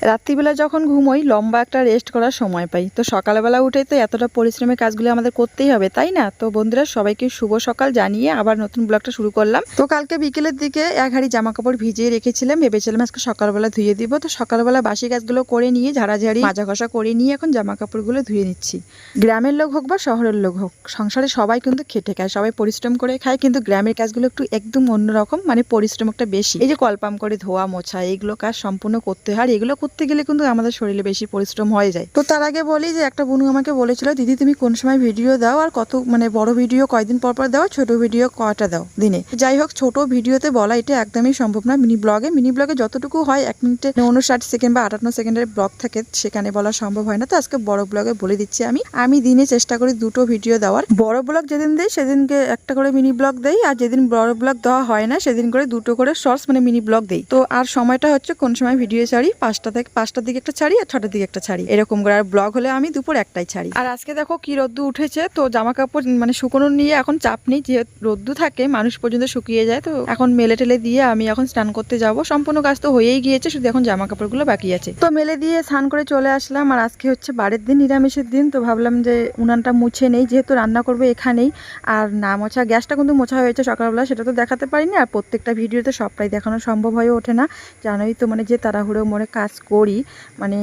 রাত্রিবেলা যখন ঘুমোই লম্বা একটা রেস্ট করার সময় পাই, তো সকালবেলা উঠে তো এতটা পরিশ্রমের কাজগুলো আমাদের করতেই হবে, তাই না? তো বন্ধুরা, সবাইকে শুভ সকাল জানিয়ে আবার নতুন ব্লগটা শুরু করলাম। তো কালকে বিকেলের দিকে এক হাঁড়ি জামা কাপড় ভিজিয়ে রেখেছিলাম, ভেবেছিলাম আজকে সকালবেলা ধুয়ে দিব। তো সকালবেলা বাসি কাজগুলো করে নিয়ে ঝাড়াঝাড়ি মাজা ঘষা করে নিয়ে এখন জামা কাপড়গুলো ধুয়ে নিচ্ছি। গ্রামের লোক হোক বা শহরের লোক হোক, সংসারে সবাই কিন্তু খেটে খায়, সবাই পরিশ্রম করে খায়, কিন্তু গ্রামের কাজগুলো একটু একদম অন্যরকম, মানে পরিশ্রম একটা বেশি। এই যে কলপাম করে ধোয়া মোছা এইগুলো কাজ সম্পূর্ণ করতে হয়, আর এগুলো করতে গেলে কিন্তু আমাদের শরীরে বেশি পরিশ্রম হয়ে যায়। তো তার আগে বলি যে একটা বোনু আমাকে বলেছিল, দিদি তুমি কোন সময় ভিডিও দাও, আর কত মানে বড় ভিডিও কয়দিন পর পর দাও, ছোট ভিডিও কয়টা দাও দিনে। যাই হোক, ছোট ভিডিওতে বলা এটা একদমই সম্ভব না। মিনি ব্লগে যতটুকু হয় 1 মিনিটে 59 সেকেন্ড বা 58 সেকেন্ডের ব্লগ থাকে, সেখানে বলা সম্ভব হয় না। তো আজকে বড় ব্লগে বলে দিচ্ছি, আমি দিনে চেষ্টা করি 2টো ভিডিও দেওয়ার। বড় ব্লগ যেদিন দেই সেদিনকে একটা করে মিনি ব্লগ দেই, আর যেদিন বড় ব্লগ দেওয়া হয় না সেদিন করে 2টো করে শর্টস মানে মিনি ব্লগ দেই। তো আর সময়টা হচ্ছে কোন সময় ভিডিও ছাড়ি, 5টার দিকে একটা ছাড়ি আর 6টার দিকে একটা ছাড়ি, এরকম করে। আর ব্লগ হলে আমি দুপুর 1টায় ছাড়ি। আর আজকে দেখো কি রোদ্দু উঠেছে, তো জামা কাপড় মানে শুকোনো নিয়ে এখন চাপ নেই, যে রোদ্দু থাকে মানুষ পর্যন্ত শুকিয়ে যায়। তো এখন মেলে টেলে দিয়ে আমি এখন স্নান করতে যাব। সম্পূর্ণ কাজ তো হয়েই গিয়েছে, শুধু এখন জামা কাপড়গুলো বাকি আছে। তো মেলে দিয়ে স্নান করে চলে আসলাম। আর আজকে হচ্ছে বারের দিন, নিরামিষের দিন। তো ভাবলাম যে উনানটা মুছে নেই, যেহেতু রান্না করবে এখানেই। আর না মোছা গ্যাসটা কিন্তু মোছা হয়েছে সকালবেলা, সেটা তো দেখাতে পারিনি। আর প্রত্যেকটা ভিডিওতে সবটাই দেখানো সম্ভব হয়ে ওঠে না, জানোই তো। মানে যে তাড়াহুড়ো মনে কাজ করি, মানে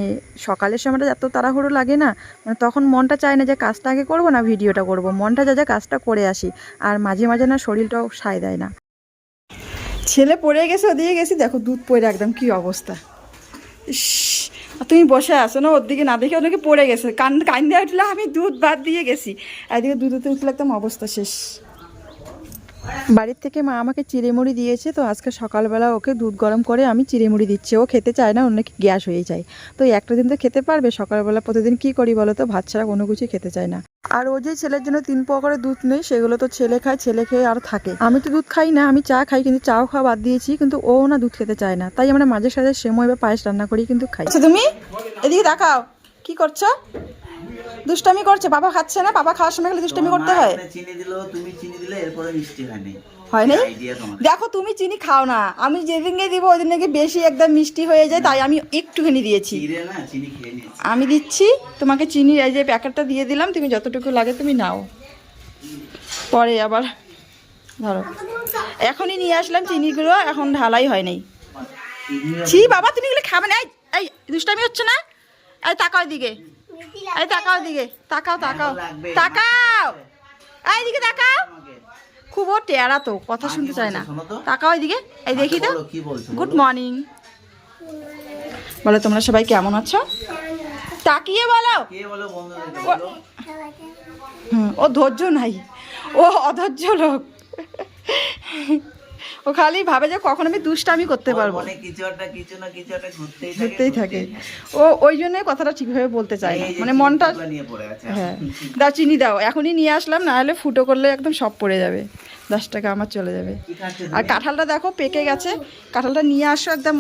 সকালের সময়টা এত তাড়াহুড়ো লাগে না, মানে তখন মনটা চায় না যে কাজটা আগে করবো না ভিডিওটা করব, মনটা যা কাজটা করে আসি। আর মাঝে মাঝে না শরীরটাও সায় দেয় না। ছেলে পড়ে গেছে, ওদিকে গেছি, দেখো দুধ পড়ে একদম কি অবস্থা। ইস, তুমি বসে আসো না, ওর দিকে না দেখে ওনাকে পড়ে গেছে, কান দিয়ে উঠলে আমি দুধ বাদ দিয়ে গেছি, এদিকে দুধতে উঠলে একদম অবস্থা শেষ। বাড়ির থেকে মা আমাকে চিড়েমুড়ি দিয়েছে, তো আজকে সকালবেলা ওকে দুধ গরম করে আমি চিড়েমুড়ি দিচ্ছি। ও খেতে চায় না, ওর নাকি গ্যাস হয়ে যায়। তো একটা দিন তো খেতে পারবে, সকালবেলা প্রতিদিন কি করি বলো তো, ভাত ছাড়া কোনো কিছুই খেতে চায় না। আর ও যে ছেলের জন্য 3 পোয়া করে দুধ নেই, সেগুলো তো ছেলে খায়, ছেলে খেয়ে আর থাকে। আমি তো দুধ খাই না, আমি চা খাই, কিন্তু চাও খাওয়া বাদ দিয়েছি, কিন্তু ও না দুধ খেতে চায় না। তাই আমরা মাঝে সাঝে সেময় বা পায়েস রান্না করি কিন্তু খাই। আচ্ছা তুমি এদিকে দেখাও, কি করছো? দুষ্টামি করছে, বাবা খাচ্ছে না, বাবা খাওয়ার সময় গেলে দুষ্টামি করতে হয়। চিনি দিলো, তুমি চিনি দিলে, এরপরে মিষ্টি হয়নি। হয় নাই? দেখো তুমি চিনি খাও না, আমি যেদিনকে দিব ওই দিন নাকি বেশি একদম মিষ্টি হয়ে যায়, তাই আমি একটুখানি দিয়েছি। আমি দিচ্ছি তোমাকে চিনি, এই যে প্যাকেটটা দিয়ে দিলাম, তুমি যতটুকু লাগে তুমি নাও, পরে আবার ধরো। এখনই নিয়ে আসলাম চিনিগুলো, এখন ঢালাই হয় নাই। ছি বাবা, তুমি এগুলো খাবে না। এই দুষ্টামি হচ্ছে না? এই তাকাও দিকে, এই তাকাও দিকে, তাকাও তাকাও তাকাও, এই দিকে তাকাও। খুব ও টেরা, তো কথা শুনতে চায় না। তাকাও এইদিকে, এই দেখি তো। গুড মর্নিং বলো, তোমরা সবাই কেমন আছো? তাকিয়ে বলো। ও ধৈর্য নাই, ও অধৈর্য লোক। ও খালি ভাবে যে কখন আমি দুষ্টামি করতে পারবো, ঘুরতেই থাকে। ও ওই জন্যই কথাটা ঠিকভাবে বলতে চায় না, মানে মনটা। হ্যাঁ দাও, চিনি দাও, এখনই নিয়ে আসলাম, না হলে ফুটো করলে একদম সব পড়ে যাবে, 10 টাকা আমার চলে যাবে। আর কাঁঠালটা দেখো পেকে গেছে, কাঁঠালটা নিয়ে আসো, একদম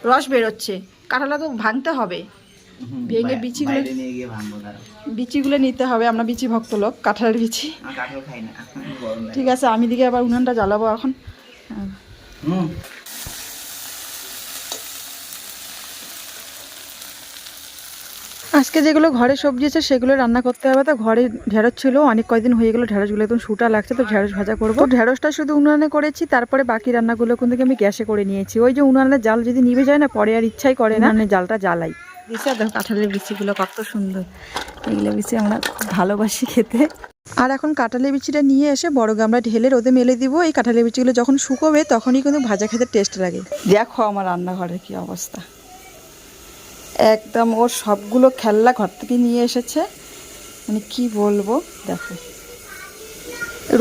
রস বেরোচ্ছে। কাঁঠালটা তো ভাঙতে হবে, ভেঙে বিচিগুলো নিতে হবে। আমরা বিচি ভক্ত লোক, কাঁঠালের বিচি। ঠিক আছে, আমি দিকে আবার উনানটা জ্বালাবো এখন। আজকে যেগুলো ঘরে সবজি আছে সেগুলো রান্না করতে হবে। তো ঘরে ঢেঁড়স ছিল, অনেক কয়দিন হয়ে গেলো, ঢেঁড়সগুলো একদম শুটা লাগছে, তো ঢেঁড়স ভাজা করবো। ঢেঁড়সটা শুধু উনানে করেছি, তারপরে বাকি রান্নাগুলো কিন্তু আমি গ্যাসে করে নিয়েছি। ওই যে উনানের জাল যদি নিভে যায় না, পরে আর ইচ্ছাই করে না, মানে জালটা জ্বালাই দিচ্ছে। দেখো কাঁঠালের বিচিগুলো কত সুন্দর, এগুলো বিচি আমরা খুব ভালোবাসি খেতে। আর এখন কাঁঠালের বিচিটা নিয়ে এসে বড় গামলা ঢেলে রোদে মেলে দিব। এই কাঁঠালের বিচিগুলো যখন শুকোবে তখনই কিন্তু ভাজা খেতে টেস্ট লাগে। দেখো আমার রান্নাঘরের কি অবস্থা, একদম ওর সবগুলো খেলনা ঘর থেকে নিয়ে এসেছে, মানে কি বলবো। দেখো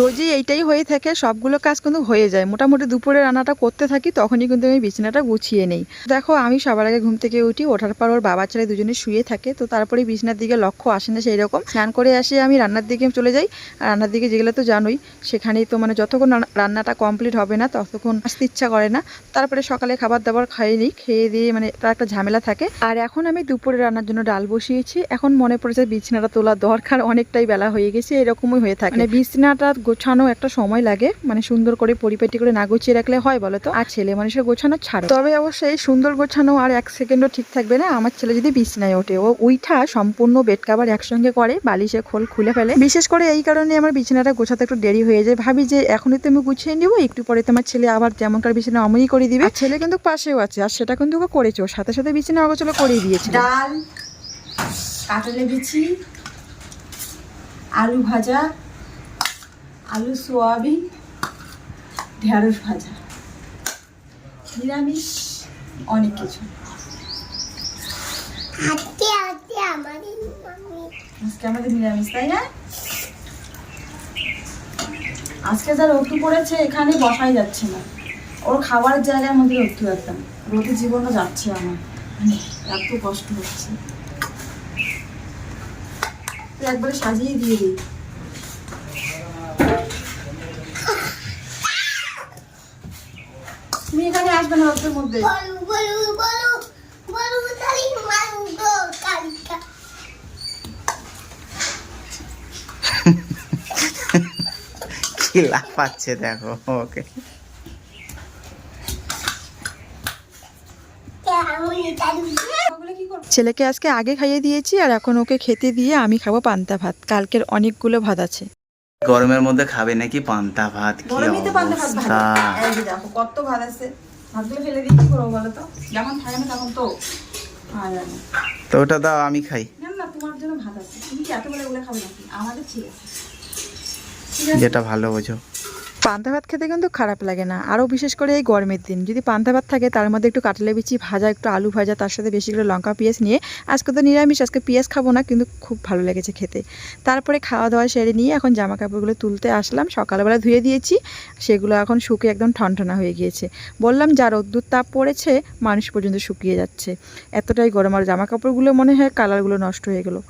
রোজই এইটাই হয়ে থাকে, সবগুলো কাজ কিন্তু হয়ে যায়। মোটামুটি দুপুরে রান্নাটা করতে থাকি, তখনই কিন্তু আমি বিছানাটা গুছিয়ে নেই। দেখো আমি সবার আগে ঘুম থেকে উঠি, ওঠার পর ওর বাবা ছেলে দুজনে শুয়ে থাকে, তো তারপরে বিছানার দিকে লক্ষ্য আসে না সেই রকম। স্নান করে আসে আমি রান্নার দিকে চলে যাই। আর রান্নার দিকে যেগুলো তো জানোই, সেখানেই তো মানে যতক্ষণ রান্নাটা কমপ্লিট হবে না ততক্ষণ আসতে ইচ্ছা করে না। তারপরে সকালে খাবার দাবার খাইয়ে নিই, খেয়ে দিয়ে মানে তার একটা ঝামেলা থাকে। আর এখন আমি দুপুরে রান্নার জন্য ডাল বসিয়েছি। এখন মনে পড়েছে বিছানাটা তোলার দরকার, অনেকটাই বেলা হয়ে গেছে, এরকমই হয়ে থাকে। মানে বিছানাটা ভাত গোছানো একটা সময় লাগে, মানে সুন্দর করে পরিপাটি করে না গুছিয়ে রাখলে হয় বলো তো, আর ছেলে মানুষের গোছানো ছাড়ো। তবে অবশ্যই সুন্দর গোছানো আর 1 সেকেন্ডও ঠিক থাকবে না। আমার ছেলে যদি বিছানায় ওঠে, ও উইঠা সম্পূর্ণ বেড কাভার একসঙ্গে করে, বালিশে খোল খুলে ফেলে। বিশেষ করে এই কারণে আমার বিছানাটা গোছাতে একটু দেরি হয়ে যায়। ভাবি যে এখনই তো আমি গুছিয়ে নিবো, একটু পরে তোমার ছেলে আবার যেমনকার বিছানা অমনই করে দিবে। আর ছেলে কিন্তু পাশেও আছে, আর সেটা কিন্তু ও করেছে, ওর সাথে সাথে বিছানা অগোছালো করেই দিয়েছে। ডাল, কাঁঠালের বিচি, আলু ভাজা, আলু সোয়াবিন, ঢেঁড়স ভাজা, নিরামিষ, অনেক কিছু। আজকে আমাদের নিরামিষ, তাই না? আজকে যা রোদ্দু পড়েছে এখানে বসাই যাচ্ছে না, ওর খাবার জায়গার মধ্যে রোদ্দু একদম, রোদের জীবনও যাচ্ছে আমার, মানে এত কষ্ট হচ্ছে। তুই একবারে সাজিয়ে দিয়ে দিই। তুমি এখানে আসবে না রোদের মধ্যে। কি লাফাচ্ছে দেখো ওকে। ছেলেকে আজকে আগে খাইয়ে দিয়েছি, আর এখন ওকে খেতে দিয়ে আমি খাবো পান্তা ভাত। কালকের অনেকগুলো ভাত আছে। গরমের মধ্যে খাবে নাকি পান্তা ভাত? কি গরমই তো পান্তা ভাত অবস্থা! ভালো। এই যে দেখো কত ভাত আছে, ভাতগুলো ফেলে দিয়ে কি করবো বলো তো? যেমন থাকে না তখন তো আর জানি তো ওটা দাও, আমি খাই। না, না তোমার জন্য ভাত আছে, তুমি কি এত বেলা এগুলো খাবে নাকি? আমাদের ঠিক আছে, ঠিক আছে। যেটা ভালো বোঝো। পান্তা ভাত খেতে কিন্তু খারাপ লাগে না, আরও বিশেষ করে এই গরমের দিন যদি পান্তা ভাত থাকে, তার মধ্যে একটু কাঁঠালের বিচি ভাজা, একটু আলু ভাজা, তার সাথে বেশি করে লঙ্কা পেঁয়াজ নিয়ে। আজকে তো নিরামিষ, আজকে পেঁয়াজ খাবো না, কিন্তু খুব ভালো লেগেছে খেতে। তারপরে খাওয়া দাওয়া সেরে নিয়ে এখন জামা কাপড়গুলো তুলতে আসলাম। সকালবেলা ধুয়ে দিয়েছি, সেগুলো এখন শুকিয়ে একদম ঠনঠনা হয়ে গিয়েছে। বললাম যা রোদ্দুর তাপ পড়েছে, মানুষ পর্যন্ত শুকিয়ে যাচ্ছে, এতটাই গরম। আর জামা কাপড়গুলো মনে হয় কালারগুলো নষ্ট হয়ে গেলো।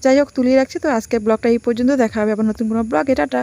যাই হোক, তুলিয়ে রাখছি। তো আজকে ব্লগটা এই পর্যন্ত, দেখা হবে আবার নতুন কোনো ব্লগ। টাটা।